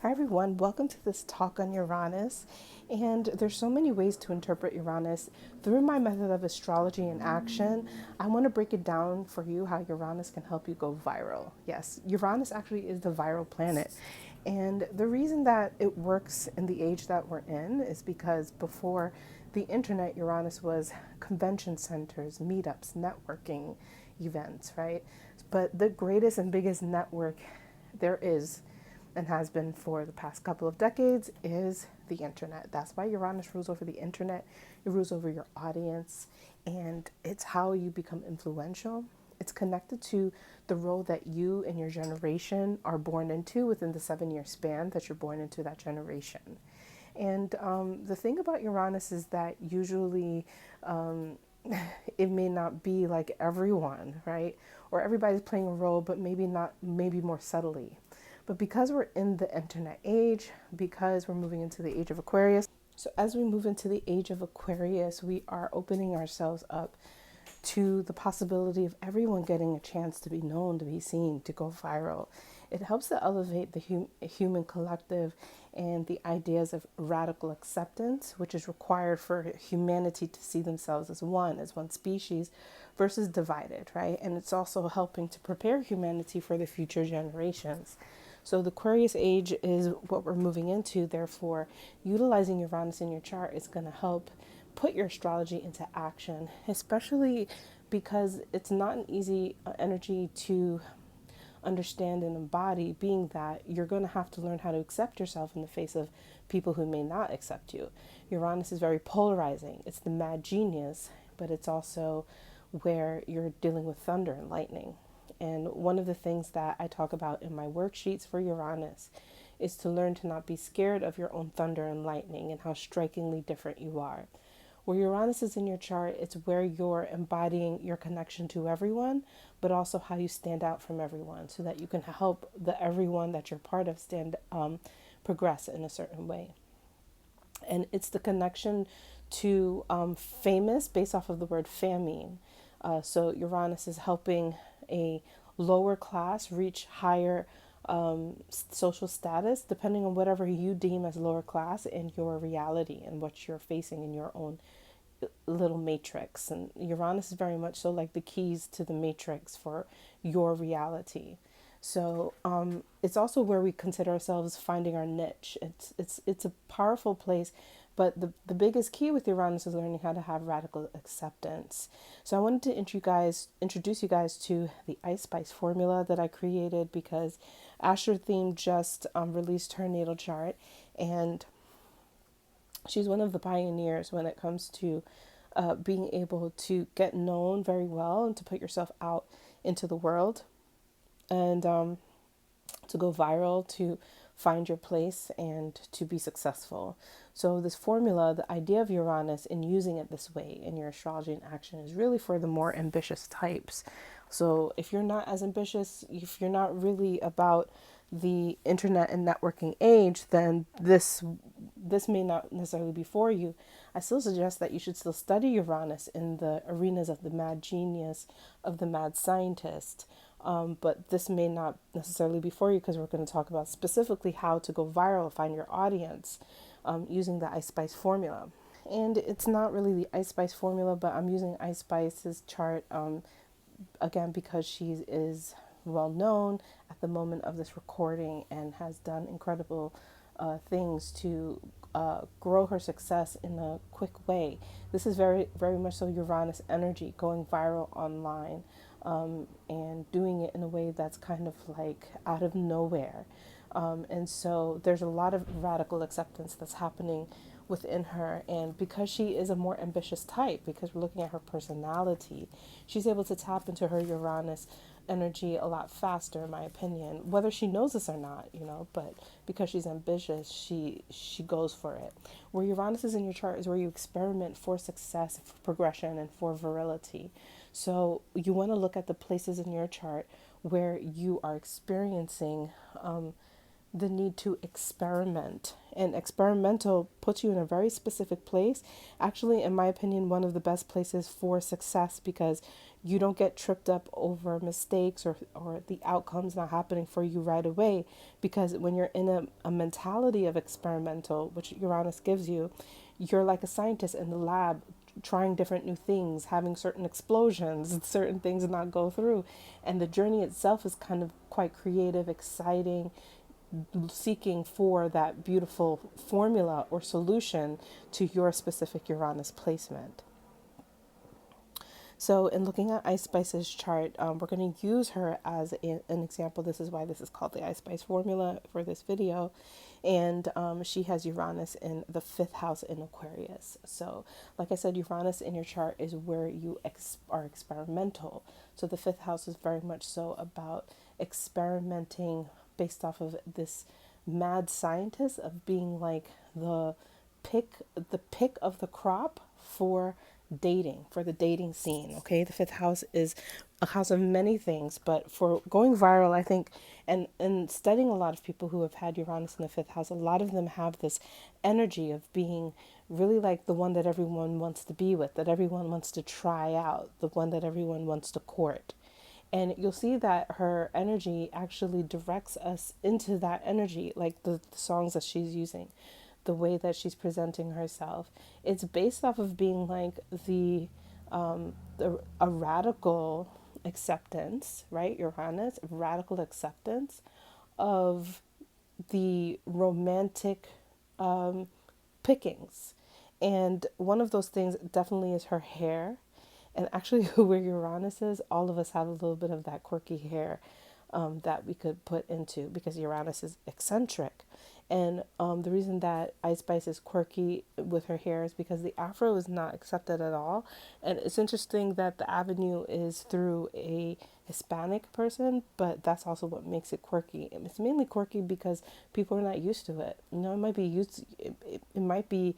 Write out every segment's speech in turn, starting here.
Hi everyone, welcome to this talk on Uranus. And there's so many ways to interpret Uranus. Through my method of astrology in action, I want to break it down for you how Uranus can help you go viral. Yes, Uranus actually is the viral planet. And the reason that it works in the age that we're in is because before the internet, Uranus was convention centers, meetups, networking events, right? But the greatest and biggest network there is and has been for the past couple of decades is the internet. That's why Uranus rules over the internet. It rules over your audience, and it's how you become influential. It's connected to the role that you and your generation are born into within the 7 year span that you're born into that generation. And the thing about Uranus is that usually it may not be like everyone, right? Or everybody's playing a role, but maybe not, maybe more subtly. But because we're in the internet age, because we're moving into the age of Aquarius, so as we move into the age of Aquarius, we are opening ourselves up to the possibility of everyone getting a chance to be known, to be seen, to go viral. It helps to elevate the human collective and the ideas of radical acceptance, which is required for humanity to see themselves as one species versus divided, right? And it's also helping to prepare humanity for the future generations. So the Aquarius age is what we're moving into. Therefore, utilizing Uranus in your chart is going to help put your astrology into action, especially because it's not an easy energy to understand and embody, being that you're going to have to learn how to accept yourself in the face of people who may not accept you. Uranus is very polarizing. It's the mad genius, but it's also where you're dealing with thunder and lightning. And one of the things that I talk about in my worksheets for Uranus is to learn to not be scared of your own thunder and lightning and how strikingly different you are. Where Uranus is in your chart, it's where you're embodying your connection to everyone, but also how you stand out from everyone so that you can help the everyone that you're part of progress in a certain way. And it's the connection to famous based off of the word famine. So Uranus is helping a lower class reach higher social status, depending on whatever you deem as lower class in your reality and what you're facing in your own little matrix. And Uranus is very much so like the keys to the matrix for your reality. So it's also where we consider ourselves finding our niche. It's a powerful place, but the biggest key with Uranus is learning how to have radical acceptance. So I wanted to introduce you guys to the Ice Spice formula that I created because Asher Theme just released her natal chart, and she's one of the pioneers when it comes to being able to get known very well and to put yourself out into the world and to go viral, to find your place and to be successful. So this formula, the idea of Uranus and using it this way in your astrology in action is really for the more ambitious types. So if you're not as ambitious, if you're not really about the internet and networking age, then this may not necessarily be for you. I still suggest that you should still study Uranus in the arenas of the mad genius, of the mad scientist. But this may not necessarily be for you because we're going to talk about specifically how to go viral, find your audience using the Ice Spice formula. And it's not really the Ice Spice formula, but I'm using Ice Spice's chart again because she is well known at the moment of this recording and has done incredible things to grow her success in a quick way. This is very, very much so Uranus energy, going viral online and doing it in a way that's kind of like out of nowhere. And so there's a lot of radical acceptance that's happening within her. And because she is a more ambitious type, because we're looking at her personality, she's able to tap into her Uranus energy a lot faster, in my opinion, whether she knows this or not, but because she's ambitious, she goes for it. Where Uranus is in your chart is where you experiment for success, for progression, and for virility. So you want to look at the places in your chart where you are experiencing the need to experiment. And experimental puts you in a very specific place. Actually, in my opinion, one of the best places for success, because you don't get tripped up over mistakes or the outcomes not happening for you right away. Because when you're in a mentality of experimental, which Uranus gives you, you're like a scientist in the lab trying different new things, having certain explosions, and certain things not go through. And the journey itself is kind of quite creative, exciting, seeking for that beautiful formula or solution to your specific Uranus placement. So, in looking at Ice Spice's chart, we're going to use her as an example. This is why this is called the Ice Spice formula for this video. And she has Uranus in the fifth house in Aquarius. So, like I said, Uranus in your chart is where you are experimental. So, the fifth house is very much so about experimenting based off of this mad scientist of being like the pick of the crop for dating, for the dating scene. Okay, the fifth house is a house of many things, but for going viral, I think, and studying a lot of people who have had Uranus in the fifth house, a lot of them have this energy of being really like the one that everyone wants to be with, that everyone wants to try out, the one that everyone wants to court. And you'll see that her energy actually directs us into that energy, like the songs that she's using, the way that she's presenting herself. It's based off of being like a radical acceptance, right? Uranus, radical acceptance of the romantic pickings. And one of those things definitely is her hair. And actually, where Uranus is, all of us have a little bit of that quirky hair that we could put into, because Uranus is eccentric. And the reason that Ice Spice is quirky with her hair is because the afro is not accepted at all. And it's interesting that the avenue is through a Hispanic person, but that's also what makes it quirky. It's mainly quirky because people are not used to it. You know, it might be it might be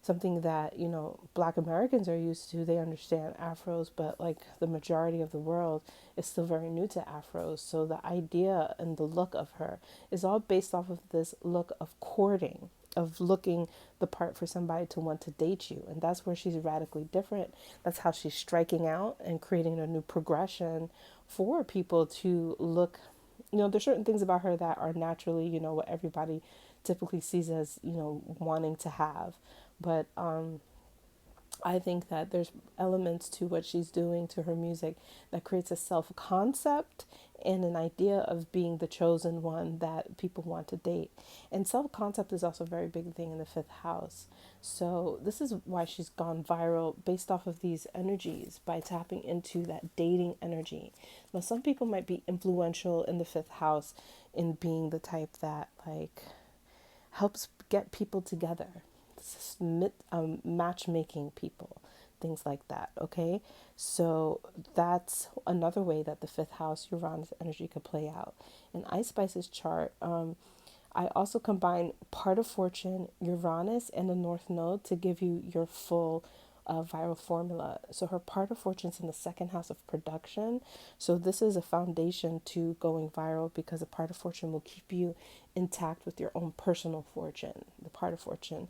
something that, you know, Black Americans are used to. They understand afros, but like the majority of the world is still very new to afros. So the idea and the look of her is all based off of this look of courting, of looking the part for somebody to want to date you. And that's where she's radically different. That's how she's striking out and creating a new progression for people to look. You know, there's certain things about her that are naturally, you know, what everybody typically sees as, you know, wanting to have. But I think that there's elements to what she's doing to her music that creates a self concept and an idea of being the chosen one that people want to date. And self concept is also a very big thing in the fifth house. So, this is why she's gone viral based off of these energies, by tapping into that dating energy. Now, some people might be influential in the fifth house in being the type that, like, helps get people together, matchmaking people, things like that. Okay, so that's another way that the fifth house Uranus energy could play out. In Ice Spice's chart, I also combine part of fortune, Uranus, and the North Node to give you your full viral formula. So her part of fortune is in the second house of production. So this is a foundation to going viral, because a part of fortune will keep you intact with your own personal fortune. The part of fortune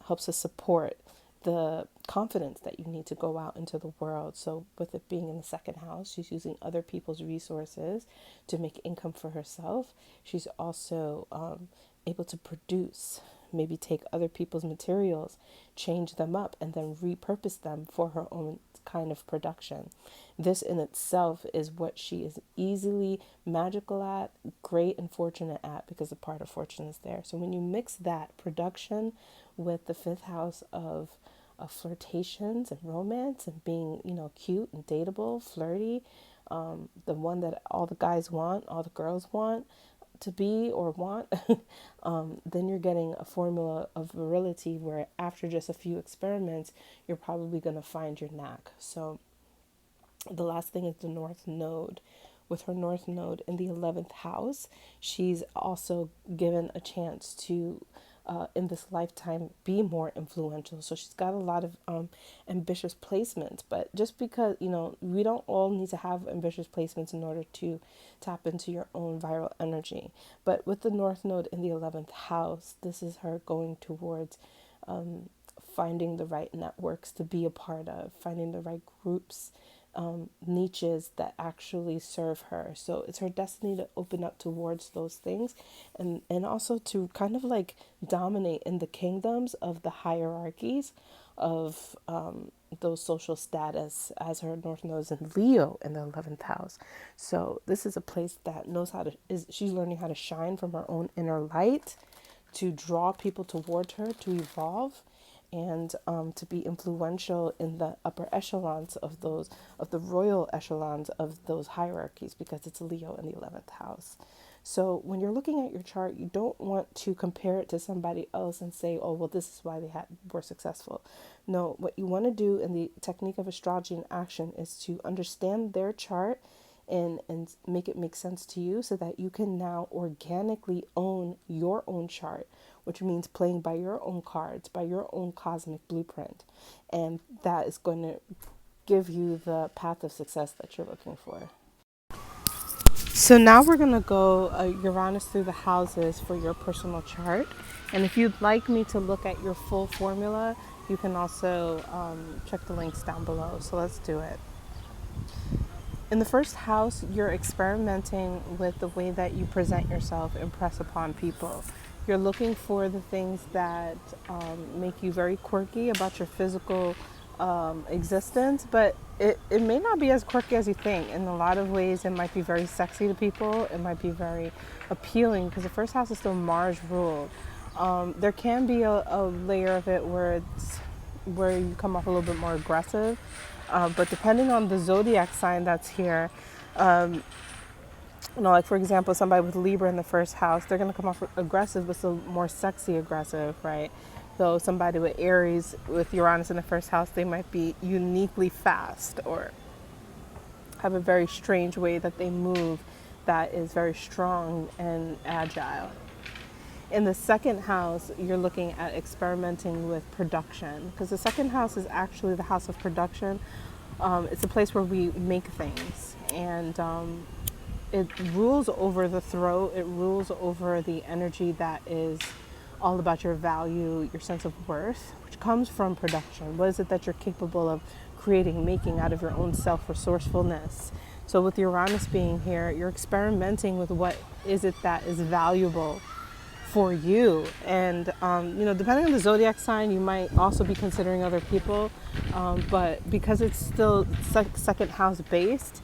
helps us support the confidence that you need to go out into the world. So with it being in the second house, she's using other people's resources to make income for herself. She's also able to produce, maybe take other people's materials, change them up, and then repurpose them for her own kind of production. This in itself is what she is easily magical at, great and fortunate at, because the part of fortune is there. So when you mix that production with the fifth house of flirtations and romance and being, you know, cute and dateable, flirty, the one that all the guys want, all the girls want to be or want, then you're getting a formula of virility where after just a few experiments, you're probably going to find your knack. So the last thing is the North Node. With her North Node in the 11th house, she's also given a chance to in this lifetime be more influential. So she's got a lot of ambitious placements. But just because, we don't all need to have ambitious placements in order to tap into your own viral energy. But with the North Node in the 11th house, this is her going towards finding the right networks to be a part of, finding the right groups, niches that actually serve her. So it's her destiny to open up towards those things, and also to kind of like dominate in the kingdoms of the hierarchies of those social status, as her North Node is in Leo in the 11th house. So this is a place that knows how to, she's learning how to shine from her own inner light, to draw people toward her, to evolve, and to be influential in the upper echelons of the royal echelons of those hierarchies, because it's Leo in the 11th house. So when you're looking at your chart, you don't want to compare it to somebody else and say, oh, well, this is why they were successful. No, what you want to do in the technique of astrology in action is to understand their chart and make it make sense to you, so that you can now organically own your own chart, which means playing by your own cards, by your own cosmic blueprint. And that is going to give you the path of success that you're looking for. So now we're going to go Uranus through the houses for your personal chart. And if you'd like me to look at your full formula, you can also check the links down below. So let's do it. In the first house, you're experimenting with the way that you present yourself, impress upon people. You're looking for the things that make you very quirky about your physical existence, but it may not be as quirky as you think. In a lot of ways, it might be very sexy to people. It might be very appealing, because the first house is still Mars ruled. There can be a layer of it where you come off a little bit more aggressive. But depending on the zodiac sign that's here, like for example, somebody with Libra in the first house, they're going to come off aggressive, but still more sexy aggressive, right? Though somebody with Aries with Uranus in the first house, they might be uniquely fast or have a very strange way that they move that is very strong and agile. In the second house, you're looking at experimenting with production, because the second house is actually the house of production. It's a place where we make things, and it rules over the throat. It rules over the energy that is all about your value, your sense of worth, which comes from production. What is it that you're capable of creating, making out of your own self-resourcefulness? So with Uranus being here, you're experimenting with what is it that is valuable for you. And depending on the zodiac sign, you might also be considering other people, but because it's still second house based,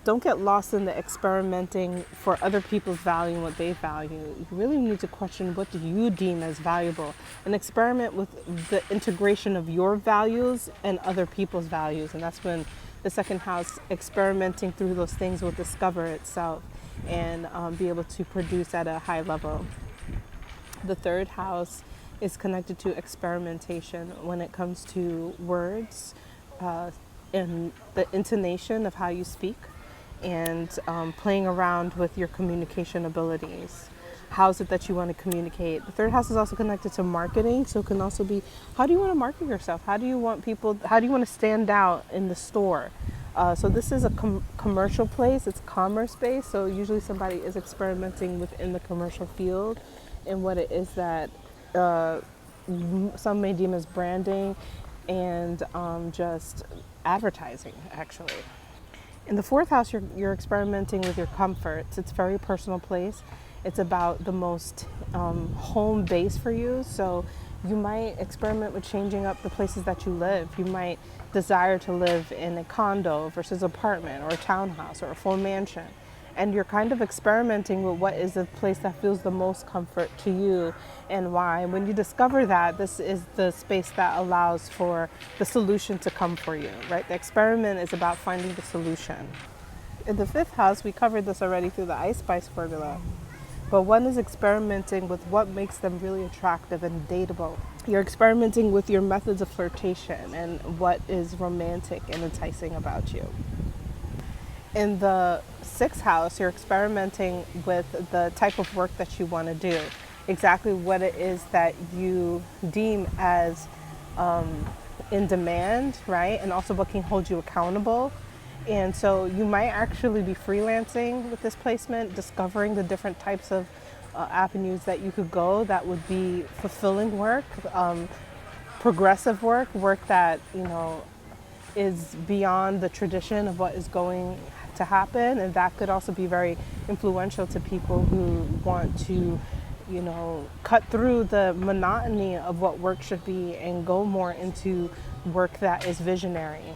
don't get lost in the experimenting for other people's value and what they value. You really need to question, what do you deem as valuable, and experiment with the integration of your values and other people's values. And that's when the second house, experimenting through those things, will discover itself and be able to produce at a high level. The third house is connected to experimentation when it comes to words and the intonation of how you speak, and playing around with your communication abilities. How is it that you want to communicate? The third house is also connected to marketing, so it can also be, how do you want to market yourself? How do you want to stand out in the store? So this is a commercial place, it's commerce based, so usually somebody is experimenting within the commercial field and what it is that some may deem as branding and just advertising, actually. In the fourth house, you're experimenting with your comforts. It's a very personal place. It's about the most home base for you. So you might experiment with changing up the places that you live. You might desire to live in a condo versus apartment, or a townhouse, or a full mansion. And you're kind of experimenting with what is the place that feels the most comfort to you and why. When you discover that, this is the space that allows for the solution to come for you, right? The experiment is about finding the solution. In the fifth house, we covered this already through the Spice formula, but one is experimenting with what makes them really attractive and dateable. You're experimenting with your methods of flirtation and what is romantic and enticing about you. In the sixth house, you're experimenting with the type of work that you want to do. exactly what it is that you deem as in demand, right? And also what can hold you accountable. And so you might actually be freelancing with this placement, discovering the different types of avenues that you could go that would be fulfilling work, progressive work, work that, is beyond the tradition of what is going to happen. And that could also be very influential to people who want to, cut through the monotony of what work should be and go more into work that is visionary.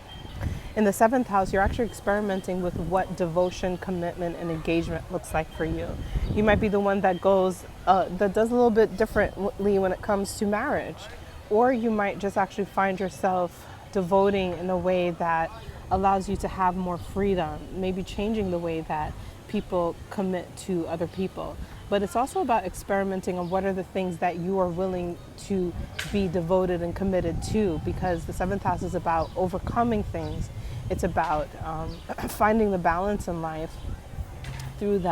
In the seventh house, you're actually experimenting with what devotion, commitment, and engagement looks like for you. You might be the one that that does a little bit differently when it comes to marriage. Or you might just actually find yourself devoting in a way that allows you to have more freedom, maybe changing the way that people commit to other people. But it's also about experimenting on what are the things that you are willing to be devoted and committed to, because the seventh house is about overcoming things. It's about finding the balance in life through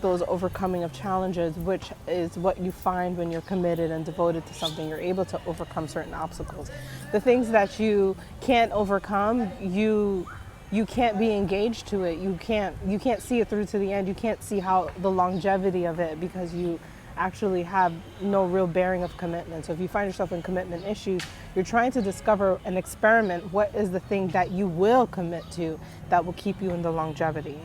those overcoming of challenges, which is what you find when you're committed and devoted to something. You're able to overcome certain obstacles. The things that you can't overcome, you can't be engaged to it. You can't see it through to the end. You can't see how the longevity of it, because you actually have no real bearing of commitment. So if you find yourself in commitment issues, you're trying to discover and experiment what is the thing that you will commit to that will keep you in the longevity.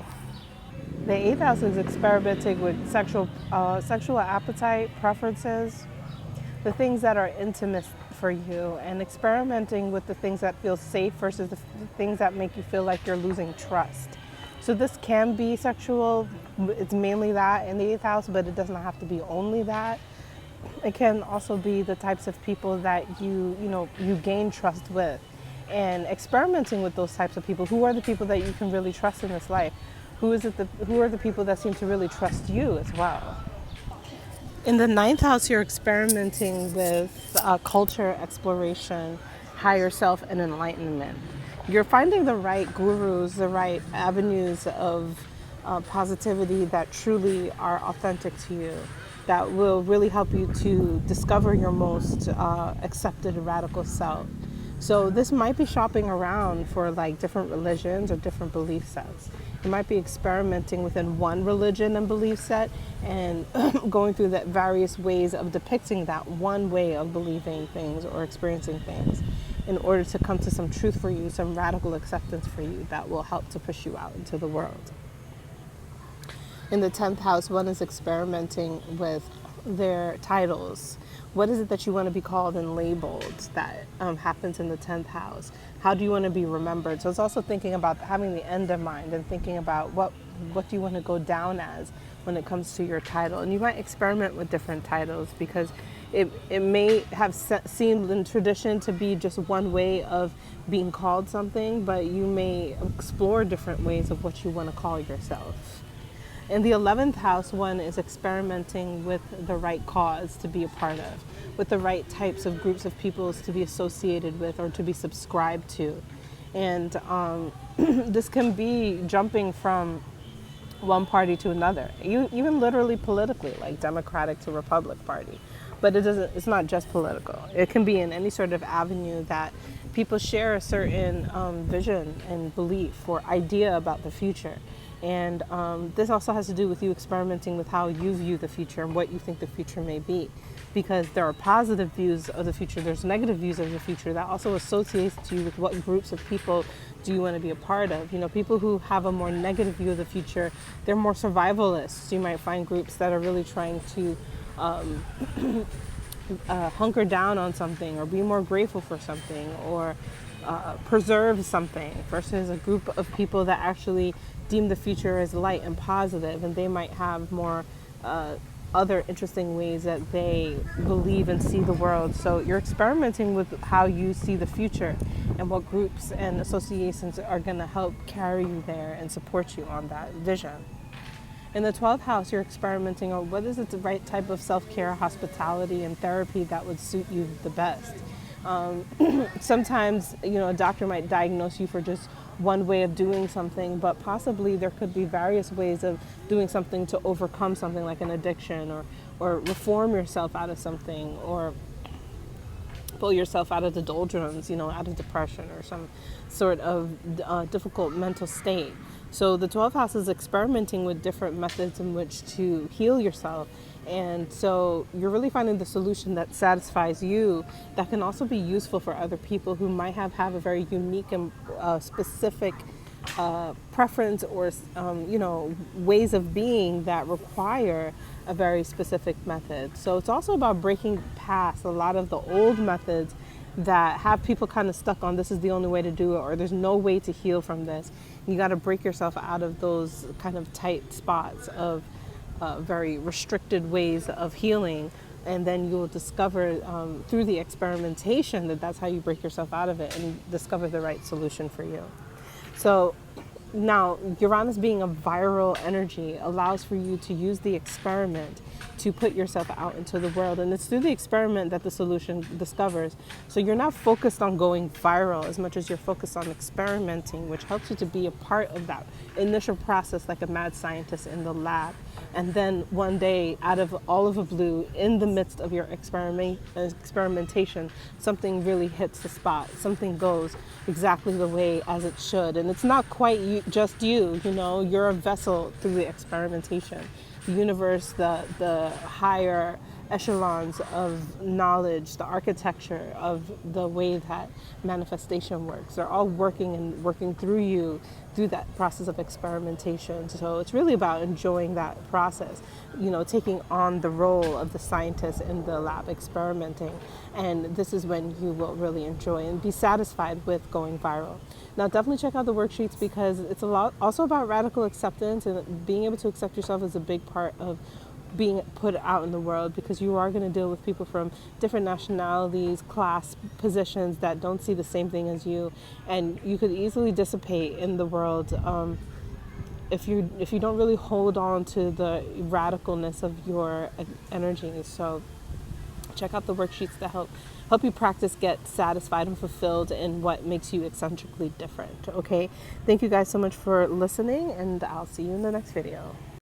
The eighth house is experimenting with sexual appetite, preferences, the things that are intimate for you, and experimenting with the things that feel safe versus the things that make you feel like you're losing trust. So this can be sexual. It's mainly that in the eighth house, but it doesn't have to be only that. It can also be the types of people that you gain trust with, and experimenting with those types of people. Who are the people that you can really trust in this life? Who are the people that seem to really trust you as well? In the ninth house, you're experimenting with culture, exploration, higher self, and enlightenment. You're finding the right gurus, the right avenues of positivity that truly are authentic to you, that will really help you to discover your most accepted radical self. So this might be shopping around for like different religions or different belief sets. You might be experimenting within one religion and belief set and going through the various ways of depicting that one way of believing things or experiencing things in order to come to some truth for you, some radical acceptance for you that will help to push you out into the world. In the 10th house, one is experimenting with their titles. What is it that you want to be called and labeled that happens in the 10th house? How do you want to be remembered? So it's also thinking about having the end in mind and thinking about what do you want to go down as when it comes to your title. And you might experiment with different titles because it may have seemed in tradition to be just one way of being called something, but you may explore different ways of what you want to call yourself. In the 11th house, one is experimenting with the right cause to be a part of, with the right types of groups of people to be associated with or to be subscribed to. And this can be jumping from one party to another, even literally politically, like Democratic to Republic Party. But it's not just political. It can be in any sort of avenue that people share a certain vision and belief or idea about the future. And this also has to do with you experimenting with how you view the future and what you think the future may be. Because there are positive views of the future, there's negative views of the future that also associates you with what groups of people do you want to be a part of. You know, people who have a more negative view of the future, they're more survivalists. You might find groups that are really trying to hunker down on something or be more grateful for something or preserve something versus a group of people that actually deem the future as light and positive, and they might have more other interesting ways that they believe and see the world. So you're experimenting with how you see the future and what groups and associations are going to help carry you there and support you on that vision. In the 12th house, you're experimenting on what is the right type of self-care, hospitality, and therapy that would suit you the best. Sometimes, a doctor might diagnose you for just one way of doing something, but possibly there could be various ways of doing something to overcome something like an addiction or or reform yourself out of something, or pull yourself out of the doldrums, out of depression or some sort of difficult mental state. So the 12th house is experimenting with different methods in which to heal yourself. And so you're really finding the solution that satisfies you, that can also be useful for other people who might have a very unique and specific preference, or ways of being that require a very specific method. So it's also about breaking past a lot of the old methods that have people kind of stuck on, this is the only way to do it, or there's no way to heal from this. You got to break yourself out of those kind of tight spots of very restricted ways of healing, and then you'll discover through the experimentation that that's how you break yourself out of it and discover the right solution for you. So now, Uranus being a viral energy allows for you to use the experiment to put yourself out into the world. And it's through the experiment that the solution discovers. So you're not focused on going viral as much as you're focused on experimenting, which helps you to be a part of that initial process like a mad scientist in the lab. And then one day, out of all of a blue, in the midst of your experimentation, something really hits the spot. Something goes exactly the way as it should. And it's not quite just you, you're a vessel through the experimentation. The universe, the higher echelons of knowledge, the architecture of the way that manifestation works, they're all working through you through that process of experimentation. So it's really about enjoying that process, taking on the role of the scientist in the lab experimenting. And this is when you will really enjoy and be satisfied with going viral. Now, definitely check out the worksheets, because it's a lot also about radical acceptance, and being able to accept yourself is a big part of being put out in the world, because you are going to deal with people from different nationalities, class positions that don't see the same thing as you, and you could easily dissipate in the world if you don't really hold on to the radicalness of your energy. So check out the worksheets to help you practice get satisfied and fulfilled in what makes you eccentrically different. Okay, thank you guys so much for listening, and I'll see you in the next video.